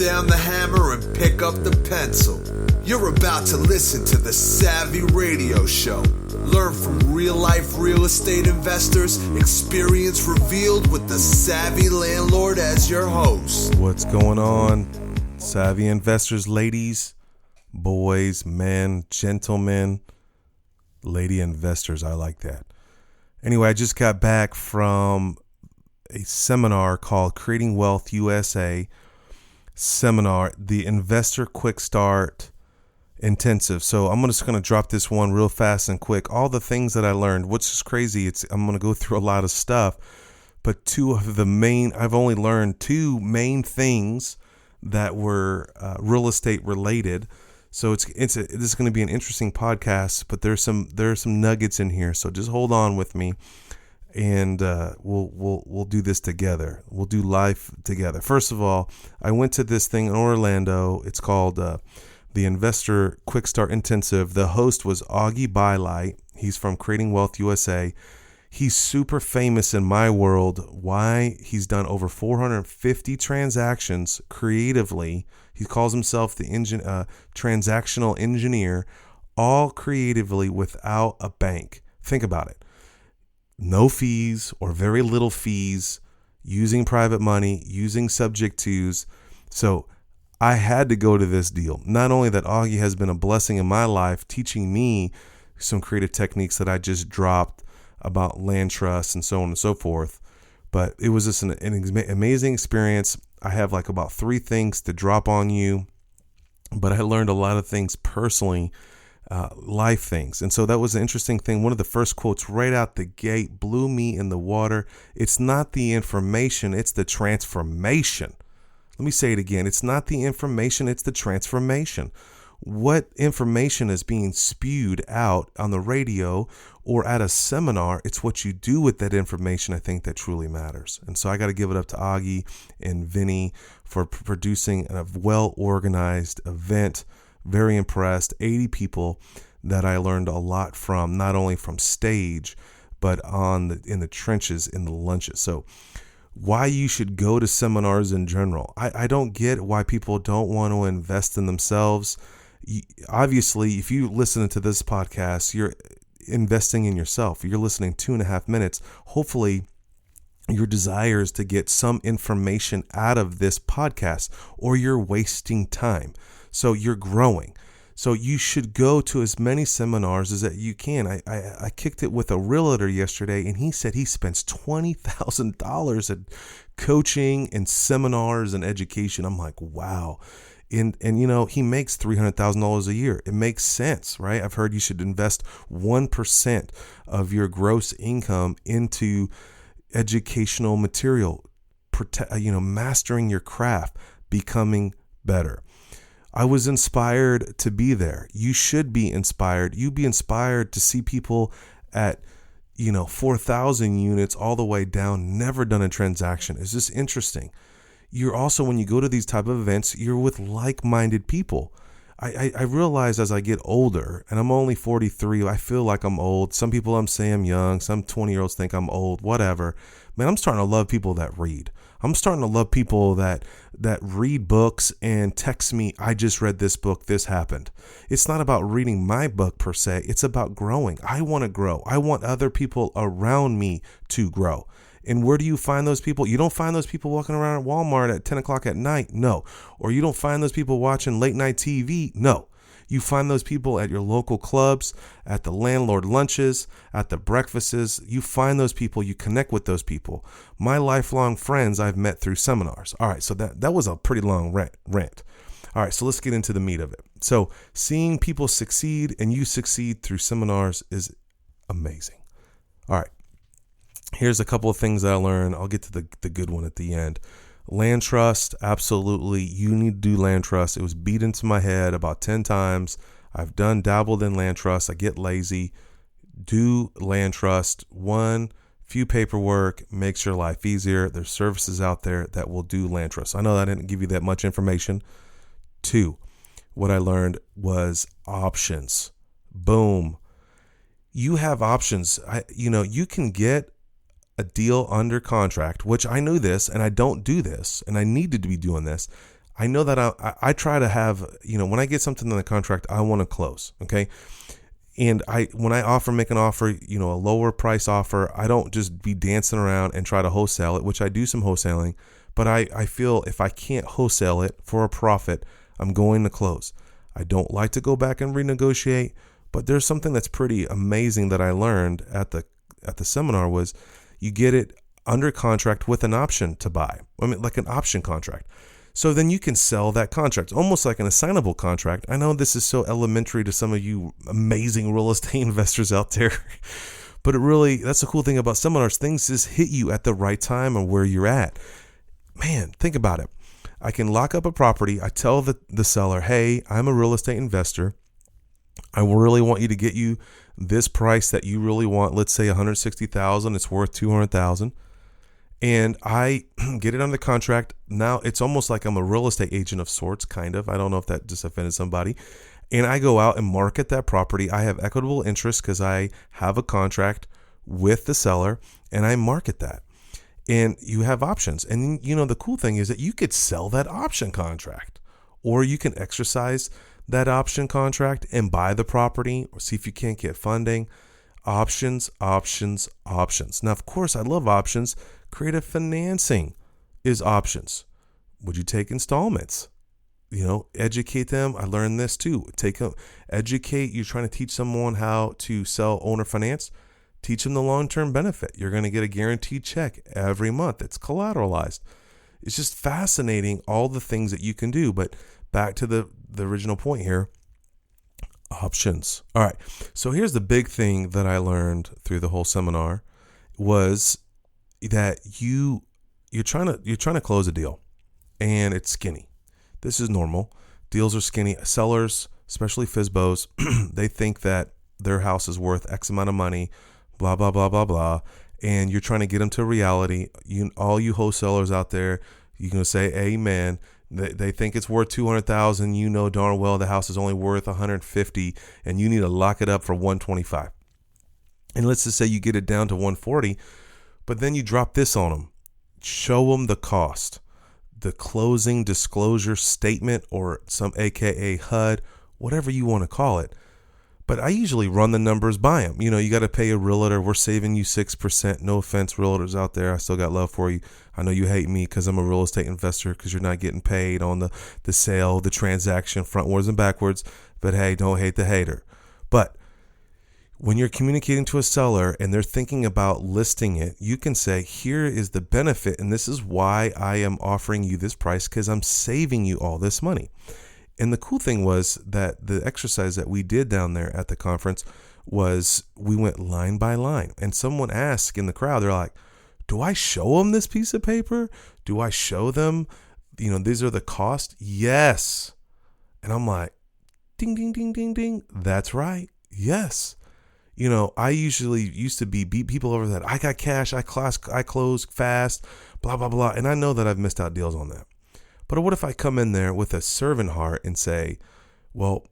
down the hammer and pick up the pencil. You're about to listen to the Savvy Radio Show. Learn from real-life real estate investors, experience revealed with the Savvy Landlord as your host. What's going on, Savvy investors, ladies, boys, men, gentlemen, lady investors? I like that. Anyway, I just got back from a seminar called Creating Wealth USA seminar, the Investor Quick Start Intensive. So I'm just going to drop this one real fast and quick. All the things that I learned, which is crazy. I'm going to go through a lot of stuff, but I've only learned two main things that were real estate related. So this is going to be an interesting podcast, but there's some nuggets in here. So just hold on with me, and we'll do this together. We'll do life together. First of all, I went to this thing in Orlando. It's called the Investor Quick Start Intensive. The host was Augie Bylight. He's from Creating Wealth USA. He's super famous in my world. Why? He's done over 450 transactions creatively. He calls himself the transactional engineer, all creatively without a bank. Think about it. No fees or very little fees, using private money, using subject tos. So I had to go to this deal. Not only that, Augie has been a blessing in my life, teaching me some creative techniques that I just dropped about land trusts and so on and so forth, but it was just an amazing experience. I have like about 3 things to drop on you, but I learned a lot of things personally, life things. And so that was an interesting thing. One of the first quotes right out the gate blew me in the water. It's not the information, it's the transformation. Let me say it again. It's not the information, it's the transformation. What information is being spewed out on the radio or at a seminar, it's what you do with that information, I think, that truly matters. And so I got to give it up to Augie and Vinny for producing a well-organized event. Very impressed. 80 people that I learned a lot from, not only from stage, but in the trenches, in the lunches. So why you should go to seminars in general. I don't get why people don't want to invest in themselves. Obviously, if you listen to this podcast, you're investing in yourself. You're listening 2.5 minutes. Hopefully, your desire is to get some information out of this podcast, or you're wasting time. So you're growing. So you should go to as many seminars as that you can. I kicked it with a realtor yesterday, and he said he spends $20,000 at coaching and seminars and education. I'm like, wow. And you know, he makes $300,000 a year. It makes sense, right? I've heard you should invest 1% of your gross income into educational material, mastering your craft, becoming better. I was inspired to be there. You should be inspired. You be inspired to see people at, 4,000 units all the way down, never done a transaction. It's just interesting. You're also, when you go to these type of events, you're with like-minded people. I realize as I get older, and I'm only 43, I feel like I'm old. Some people say I'm young. Some 20-year-olds think I'm old, whatever. Man, I'm starting to love people that read. I'm starting to love people that read books and text me, I just read this book, this happened. It's not about reading my book per se. It's about growing. I want to grow. I want other people around me to grow. And where do you find those people? You don't find those people walking around at Walmart at 10 o'clock at night. No. Or you don't find those people watching late night TV. No. You find those people at your local clubs, at the landlord lunches, at the breakfasts. You find those people, you connect with those people. My lifelong friends I've met through seminars. All right, so that was a pretty long rant. All right, so let's get into the meat of it. So seeing people succeed and you succeed through seminars is amazing. All right, here's a couple of things that I learned. I'll get to the good one at the end. Land trust, absolutely. You need to do land trust. It was beat into my head about 10 times. I've dabbled in land trust. I get lazy. Do land trust. 1, few paperwork, makes your life easier. There's services out there that will do land trust. I know I didn't give you that much information. 2, what I learned was options. Boom. You have options. You can get a deal under contract, which I knew this, and I don't do this, and I needed to be doing this. I know that I try to have, when I get something in the contract, I want to close. Okay. And when I make an offer, a lower price offer, I don't just be dancing around and try to wholesale it, which I do some wholesaling, but I feel if I can't wholesale it for a profit, I'm going to close. I don't like to go back and renegotiate, but there's something that's pretty amazing that I learned at the seminar was you get it under contract with an option to buy. I mean, like an option contract. So then you can sell that contract, almost like an assignable contract. I know this is so elementary to some of you amazing real estate investors out there, but that's the cool thing about seminars. Things just hit you at the right time and where you're at. Man, think about it. I can lock up a property. I tell the seller, hey, I'm a real estate investor. I really want you to get you this price that you really want. Let's say $160,000. It's worth $200,000. And I get it under contract. Now it's almost like I'm a real estate agent of sorts, kind of. I don't know if that just offended somebody. And I go out and market that property. I have equitable interest because I have a contract with the seller, and I market that. And you have options. And the cool thing is that you could sell that option contract, or you can exercise that option contract and buy the property, or see if you can't get funding. Options. Now, of course, I love options. Creative financing is options. Would you take installments? Educate them. I learned this too. Educate. You're trying to teach someone how to sell owner finance. Teach them the long-term benefit. You're going to get a guaranteed check every month. It's collateralized. It's just fascinating, all the things that you can do. But back to the original point here, options. All right. So here's the big thing that I learned through the whole seminar was that you're trying to close a deal, and it's skinny. This is normal. Deals are skinny. Sellers, especially FSBOs, they think that their house is worth X amount of money, blah, blah, blah, blah, blah. And you're trying to get them to reality. All you wholesalers out there, you can say amen. They think it's worth $200,000. You know darn well the house is only worth $150,000, and you need to lock it up for $125,000. And let's just say you get it down to $140,000, but then you drop this on them. Show them the cost, the closing disclosure statement, or some AKA HUD, whatever you want to call it. But I usually run the numbers by them. You got to pay a realtor. We're saving you 6%. No offense, realtors out there. I still got love for you. I know you hate me because I'm a real estate investor, because you're not getting paid on the sale, the transaction, frontwards and backwards. But hey, don't hate the hater. But when you're communicating to a seller and they're thinking about listing it, you can say, here is the benefit, and this is why I am offering you this price, because I'm saving you all this money. And the cool thing was that the exercise that we did down there at the conference was we went line by line. And someone asked in the crowd, they're like, do I show them this piece of paper? Do I show them, these are the costs? Yes. And I'm like, ding, ding, ding, ding, ding. That's right. Yes. I usually used to beat people over that. I got cash. I close fast, blah, blah, blah. And I know that I've missed out deals on that. But what if I come in there with a servant heart and say, well,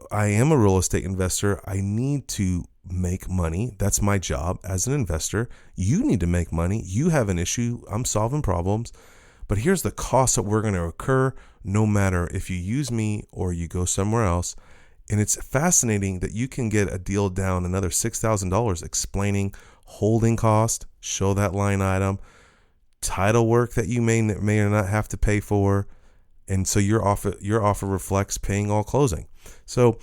I am a real estate investor. I need to make money. That's my job as an investor. You need to make money. You have an issue. I'm solving problems. But here's the costs that we're going to incur no matter if you use me or you go somewhere else. And it's fascinating that you can get a deal down another $6,000 explaining holding cost, show that line item, title work that you may or not have to pay for, and so your offer reflects paying all closing. So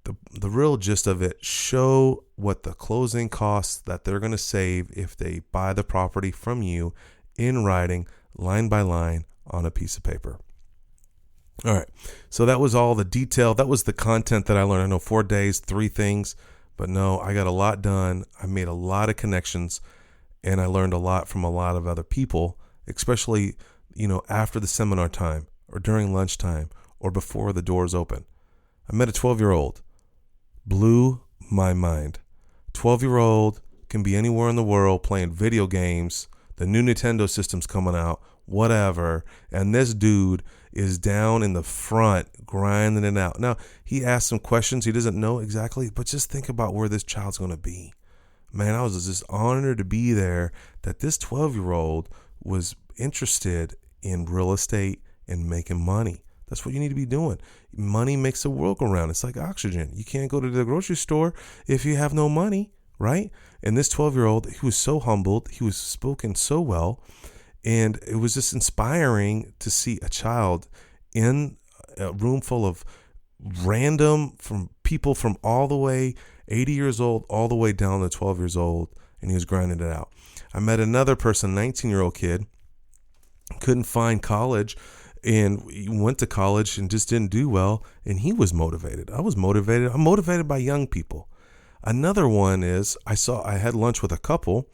the real gist of it, show what the closing costs that they're going to save if they buy the property from you in writing, line by line, on a piece of paper. All right, so that was all the detail. That was the content that I learned. I know 4 days, 3 things, but no, I got a lot done. I made a lot of connections. And I learned a lot from a lot of other people, especially, after the seminar time or during lunchtime or before the doors open. I met a 12-year-old. Blew my mind. 12-year-old can be anywhere in the world playing video games. The new Nintendo system's coming out, whatever. And this dude is down in the front grinding it out. Now, he asked some questions he doesn't know exactly, but just think about where this child's going to be. Man, I was just honored to be there, that this 12-year-old was interested in real estate and making money. That's what you need to be doing. Money makes the world go round. It's like oxygen. You can't go to the grocery store if you have no money, right? And this 12-year-old, he was so humbled. He was spoken so well. And it was just inspiring to see a child in a room full of random from people from all the way 80 years old, all the way down to 12 years old. And he was grinding it out. I met another person, 19-year-old kid, couldn't find college and went to college and just didn't do well. And he was motivated. I was motivated. I'm motivated by young people. Another one is I had lunch with a couple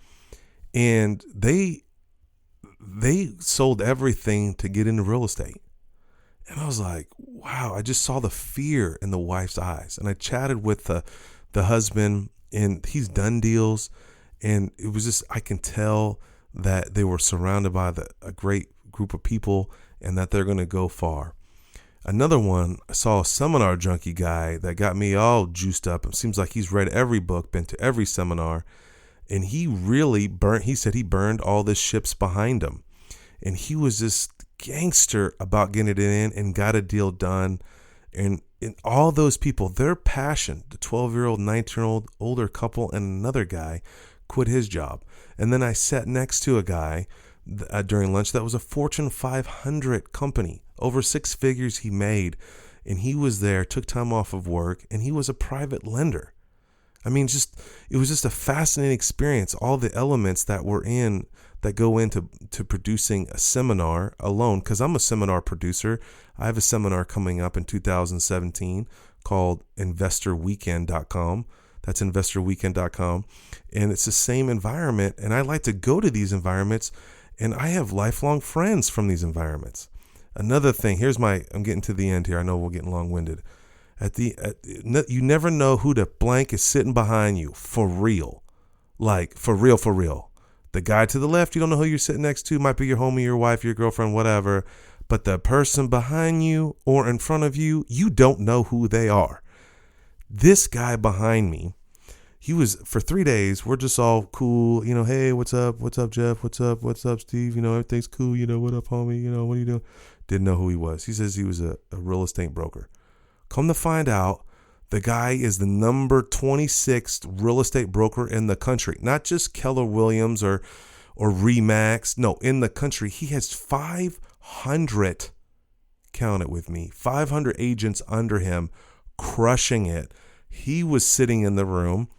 and they sold everything to get into real estate. And I was like, wow, I just saw the fear in the wife's eyes. And I chatted with the husband and he's done deals. And it was just, I can tell that they were surrounded by a great group of people and that they're going to go far. Another one, I saw a seminar junkie guy that got me all juiced up. It seems like he's read every book, been to every seminar, and he really he said he burned all the ships behind him. And he was just gangster about getting it in and got a deal done. And all those people, their passion, the 12-year-old, 19-year-old, older couple, and another guy quit his job. And then I sat next to a guy during lunch that was a Fortune 500 company. Over 6 figures he made, and he was there, took time off of work, and he was a private lender. I mean, it was just a fascinating experience. All the elements that go into producing a seminar alone, because I'm a seminar producer. I have a seminar coming up in 2017 called investorweekend.com. That's investorweekend.com. And it's the same environment, and I like to go to these environments, and I have lifelong friends from these environments. Another thing, I'm getting to the end here. I know we're getting long-winded. You never know who the blank is sitting behind you for real. Like, for real. The guy to the left, you don't know who you're sitting next to. Might be your homie, your wife, your girlfriend, whatever. But the person behind you or in front of you, you don't know who they are. This guy behind me, he was, for 3 days, we're just all cool. Hey, what's up? What's up, Jeff? What's up, Steve? Everything's cool. What up, homie? What are you doing? Didn't know who he was. He says he was a real estate broker. Come to find out, the guy is the number 26th real estate broker in the country. Not just Keller Williams or Remax. No, in the country. He has 500, count it with me, 500 agents under him, crushing it. He was sitting in the room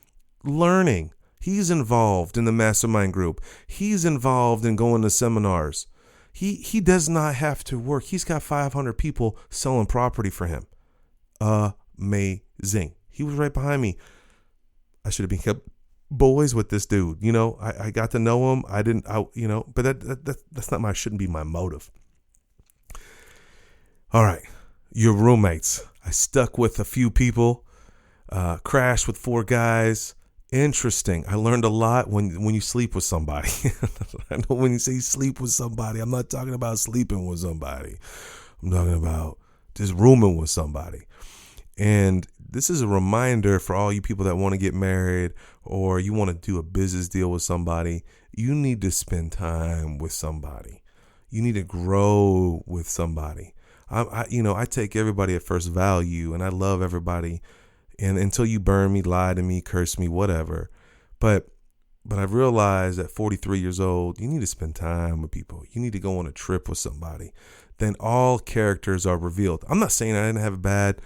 learning. He's involved in the mastermind group. He's involved in going to seminars. He does not have to work. He's got 500 people selling property for him. Amazing. He was right behind me. I should have been kept boys with this dude. I got to know him. But that's not shouldn't be my motive. All right. Your roommates. I stuck with a few people, crashed with 4 guys. Interesting. I learned a lot when you sleep with somebody. I know when you say sleep with somebody, I'm not talking about sleeping with somebody. I'm talking about just rooming with somebody. And this is a reminder for all you people that want to get married or you want to do a business deal with somebody. You need to spend time with somebody. You need to grow with somebody. I take everybody at first value and I love everybody. And until you burn me, lie to me, curse me, whatever. But I've realized at 43 years old, you need to spend time with people. You need to go on a trip with somebody. Then all characters are revealed. I'm not saying I didn't have a bad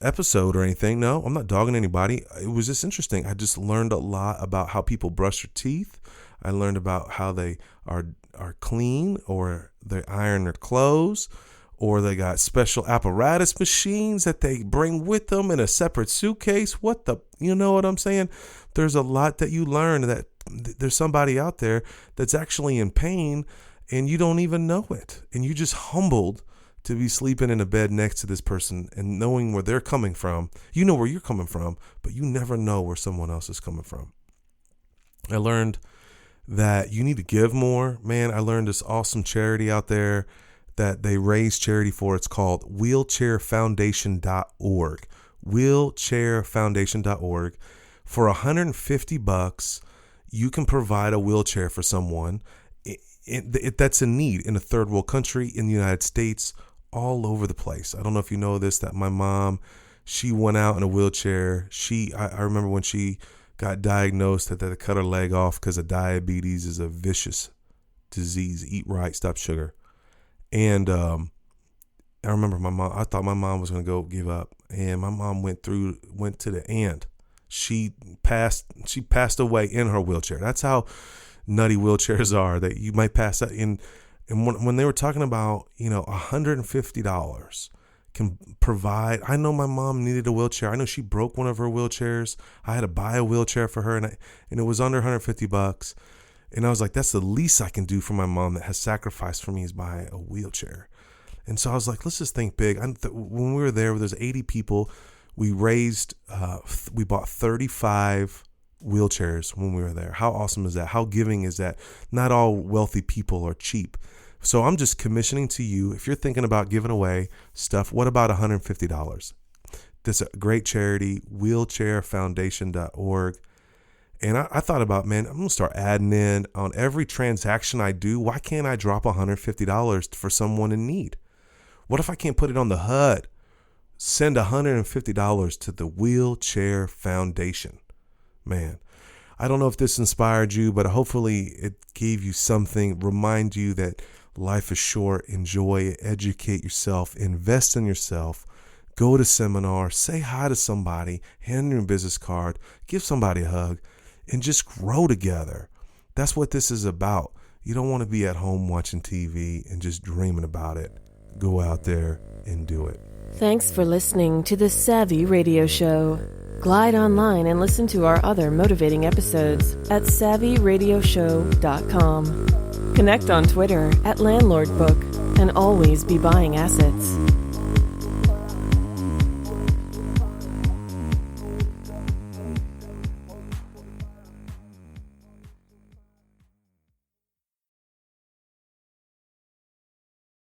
episode or anything. No, I'm not dogging anybody. It was just interesting. I just learned a lot about how people brush their teeth. I learned about how they are clean or they iron their clothes. Or they got special apparatus machines that they bring with them in a separate suitcase. You know what I'm saying? There's a lot that you learn that there's somebody out there that's actually in pain and you don't even know it. And you're just humbled to be sleeping in a bed next to this person and knowing where they're coming from. You know where you're coming from, but you never know where someone else is coming from. I learned that you need to give more. Man, I learned this awesome charity out there that they raise charity for. It's called wheelchairfoundation.org. Wheelchairfoundation.org. For $150, you can provide a wheelchair for someone that's a need in a third world country, in the United States, all over the place. I don't know if you know this, that my mom, she went out in a wheelchair. I remember when she got diagnosed that they cut her leg off because of diabetes is a vicious disease. Eat right, stop sugar. And I remember I thought my mom was going to go give up. And my mom went to the end. She passed away in her wheelchair. That's how nutty wheelchairs are, that you might pass out in. And when they were talking about, $150 can provide, I know my mom needed a wheelchair. I know she broke one of her wheelchairs. I had to buy a wheelchair for her, and it was under $150. And I was like, that's the least I can do for my mom that has sacrificed for me, is buy a wheelchair. And so I was like, let's just think big. When we were there, there's 80 people. We bought 35 wheelchairs when we were there. How awesome is that? How giving is that? Not all wealthy people are cheap. So I'm just commissioning to you, if you're thinking about giving away stuff, what about $150? This is a great charity, wheelchairfoundation.org. And I thought about, man, I'm going to start adding in on every transaction I do. Why can't I drop $150 for someone in need? What if I can't put it on the HUD? Send $150 to the Wheelchair Foundation. Man, I don't know if this inspired you, but hopefully it gave you something, remind you that life is short, enjoy it, educate yourself, invest in yourself, go to seminars, say hi to somebody, hand them your business card, give somebody a hug, and just grow together. That's what this is about. You don't want to be at home watching TV and just dreaming about it. Go out there and do it. Thanks for listening to the Savvy Radio Show. Glide online and listen to our other motivating episodes at SavvyRadioShow.com. Connect on Twitter at LandlordBook and always be buying assets.